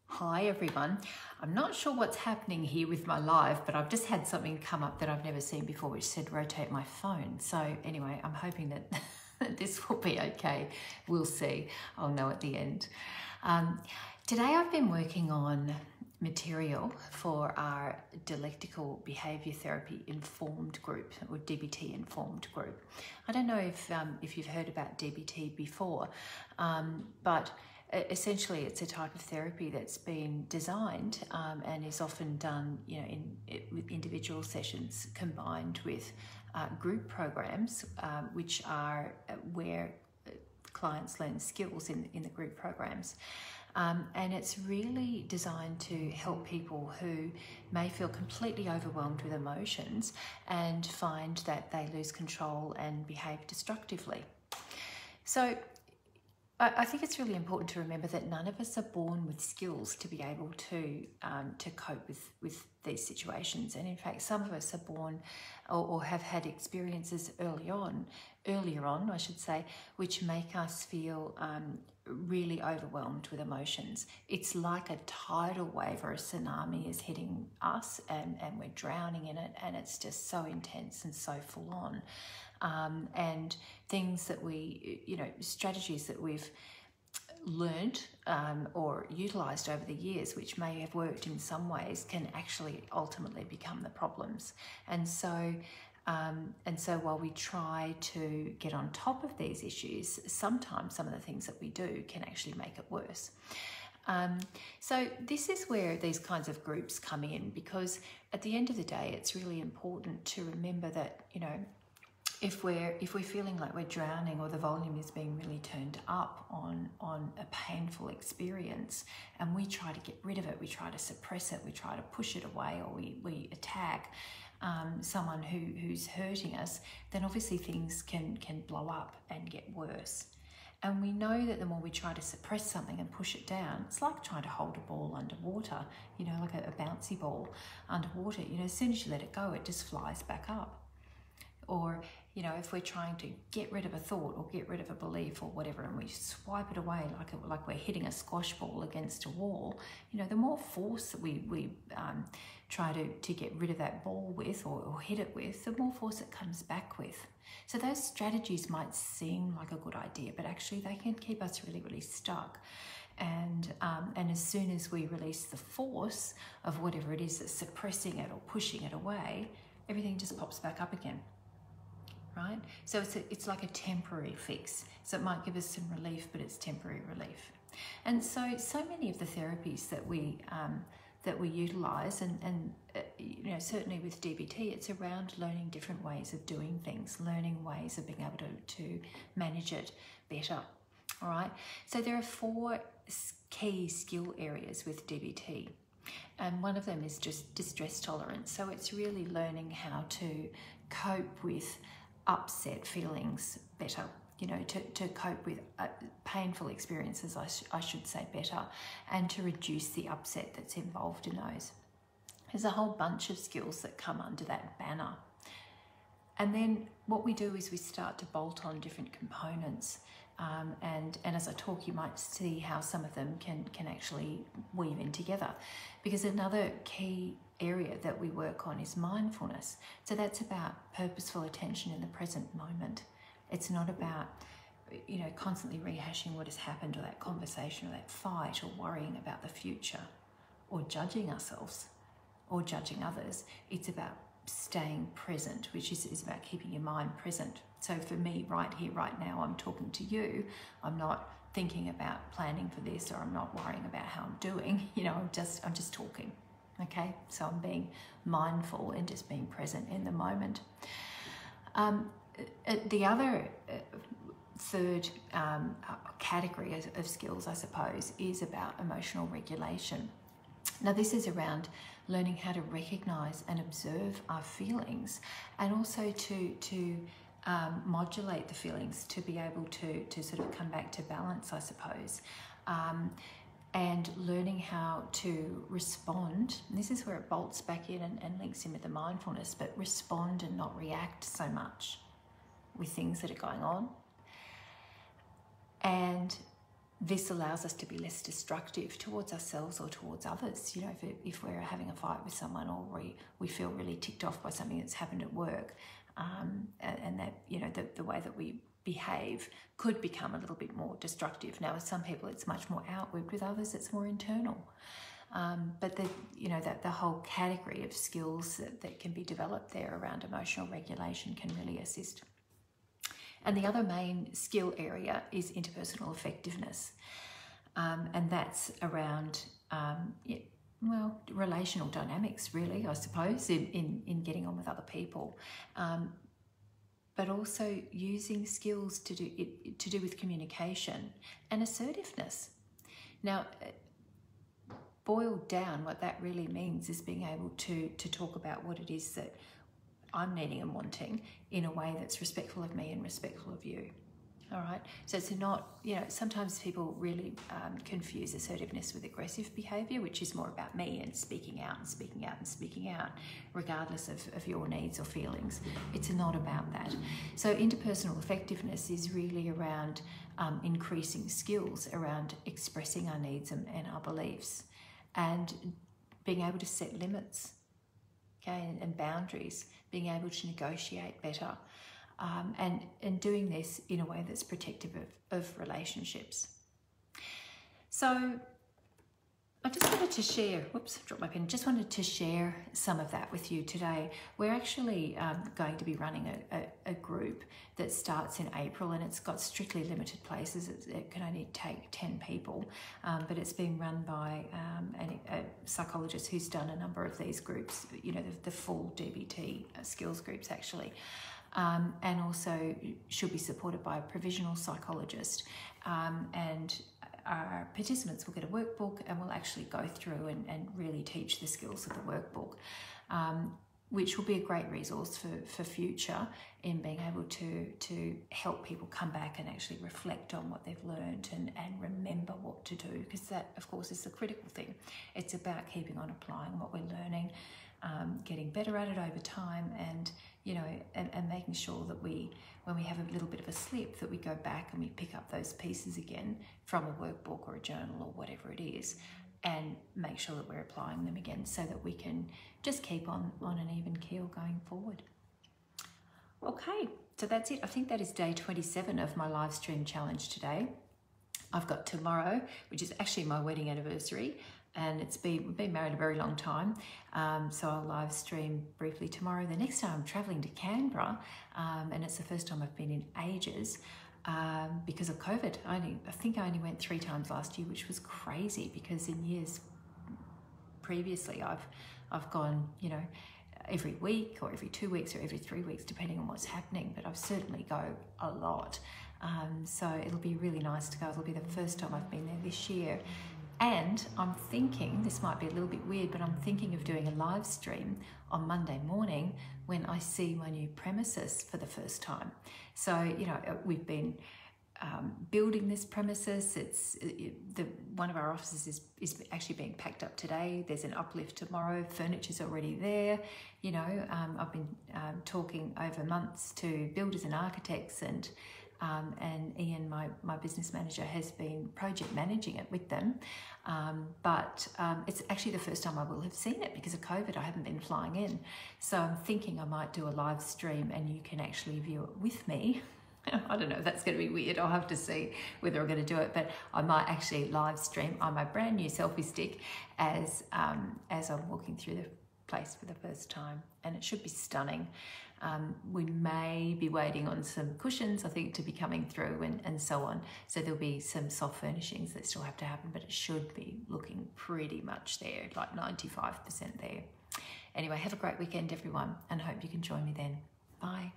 Hi everyone. I'm not sure what's happening here with my live, but I've just had something come up that I've never seen before, which said rotate my phone. So anyway, I'm hoping that this will be okay. We'll see. I'll know at the end. Today I've been working on material for our Dialectical Behaviour Therapy Informed Group, or DBT Informed Group. I don't know if you've heard about DBT before, but essentially it's a type of therapy that's been designed and is often done, with individual sessions combined with group programs, which are where clients learn skills in the group programs. And it's really designed to help people who may feel completely overwhelmed with emotions and find that they lose control and behave destructively. So I think it's really important to remember that none of us are born with skills to be able to cope with these situations. And in fact, some of us are born or have had experiences earlier on, I should say, which make us feel really overwhelmed with emotions. It's like a tidal wave or a tsunami is hitting us and we're drowning in it, and it's just so intense and so full on. And things that strategies that we've learned or utilised over the years, which may have worked in some ways, can actually ultimately become the problems. And so while we try to get on top of these issues, sometimes some of the things that we do can actually make it worse. So this is where these kinds of groups come in, because at the end of the day, it's really important to remember that, if we're feeling like we're drowning, or the volume is being really turned up on a painful experience, and we try to get rid of it, we try to suppress it, we try to push it away, or we attack someone who's hurting us, then obviously things can blow up and get worse. And we know that the more we try to suppress something and push it down, it's like trying to hold a ball underwater, like a bouncy ball underwater. As soon as you let it go, it just flies back up. Or, if we're trying to get rid of a thought or get rid of a belief or whatever, and we swipe it away like we're hitting a squash ball against a wall, the more force that we try to get rid of that ball with or hit it with, the more force it comes back with. So those strategies might seem like a good idea, but actually they can keep us really, really stuck. And as soon as we release the force of whatever it is that's suppressing it or pushing it away, everything just pops back up again. Right? So it's like a temporary fix. So it might give us some relief, but it's temporary relief. And so many of the therapies that we utilize, and certainly with DBT, it's around learning different ways of doing things, learning ways of being able to manage it better. All right. So there are 4 key skill areas with DBT. And one of them is just distress tolerance. So it's really learning how to cope with upset feelings better, to cope with painful experiences, I should say, better, and to reduce the upset that's involved in those. There's a whole bunch of skills that come under that banner. And then what we do is we start to bolt on different components. And as I talk, you might see how some of them can actually weave in together. Because another key area that we work on is mindfulness. So that's about purposeful attention in the present moment. It's not about, constantly rehashing what has happened, or that conversation, or that fight, or worrying about the future, or judging ourselves, or judging others. It's about staying present, which is about keeping your mind present. So for me, right here, right now, I'm talking to you. I'm not thinking about planning for this, or I'm not worrying about how I'm doing. I'm just talking. Okay, so I'm being mindful and just being present in the moment. The other third category of skills, I suppose, is about emotional regulation. Now, this is around learning how to recognize and observe our feelings, and also to modulate the feelings, to be able to sort of come back to balance, I suppose. And learning how to respond. And this is where it bolts back in and links in with the mindfulness, but respond and not react so much with things that are going on. And this allows us to be less destructive towards ourselves or towards others. You know, if we're having a fight with someone, or we feel really ticked off by something that's happened at work, and that, you know, the way that we behave could become a little bit more destructive. Now, with some people, it's much more outward. With others, it's more internal. But the whole category of skills that can be developed there around emotional regulation can really assist. And the other main skill area is interpersonal effectiveness, and that's around relational dynamics, really, I suppose, in getting on with other people, but also using skills to do with communication and assertiveness. Now, boiled down, what that really means is being able to talk about what it is that I'm needing and wanting in a way that's respectful of me and respectful of you. All right. So it's not, you know, sometimes people really confuse assertiveness with aggressive behavior, which is more about me and speaking out and speaking out and speaking out, regardless of your needs or feelings. It's not about that. So interpersonal effectiveness is really around increasing skills around expressing our needs and our beliefs, and being able to set limits, okay, and boundaries, being able to negotiate better, and doing this in a way that's protective of relationships. So I just wanted to share, whoops, dropped my pen, just wanted to share some of that with you today. We're actually going to be running a group that starts in April, and it's got strictly limited places. It can only take 10 people, but it's being run by a psychologist who's done a number of these groups, you know, the full DBT skills groups actually. And also should be supported by a provisional psychologist, and our participants will get a workbook, and we'll actually go through and really teach the skills of the workbook, which will be a great resource for future in being able to help people come back and actually reflect on what they've learned and remember what to do, because that, of course, is the critical thing. It's about keeping on applying what we're learning, getting better at it over time, and, you know, and making sure that when we have a little bit of a slip, that we go back and we pick up those pieces again from a workbook or a journal or whatever it is, and make sure that we're applying them again, so that we can just keep on an even keel going forward. Okay, so that's it. I think that is day 27 of my live stream challenge today. I've got tomorrow, which is actually my wedding anniversary, and we've been married a very long time, so I'll live stream briefly tomorrow. The next time I'm travelling to Canberra, and it's the first time I've been in ages because of COVID. I think I only went 3 times last year, which was crazy, because in years previously I've gone, you know, every week or every 2 weeks or every 3 weeks, depending on what's happening, but I've certainly go a lot. So it'll be really nice to go. It'll be the first time I've been there this year. And I'm thinking, this might be a little bit weird, but I'm thinking of doing a live stream on Monday morning when I see my new premises for the first time. So, you know, we've been building this premises. One of our offices is actually being packed up today. There's an uplift tomorrow. Furniture's already there. You know, I've been talking over months to builders and architects, and Ian, my business manager, has been project managing it with them. But it's actually the first time I will have seen it because of COVID. I haven't been flying in. So I'm thinking I might do a live stream and you can actually view it with me. I don't know if that's going to be weird. I'll have to see whether I'm going to do it, but I might actually live stream on my brand new selfie stick as I'm walking through the place for the first time, and it should be stunning. We may be waiting on some cushions, I think, to be coming through and so on. So there'll be some soft furnishings that still have to happen, but it should be looking pretty much there, like 95% there. Anyway, have a great weekend, everyone, and hope you can join me then. Bye.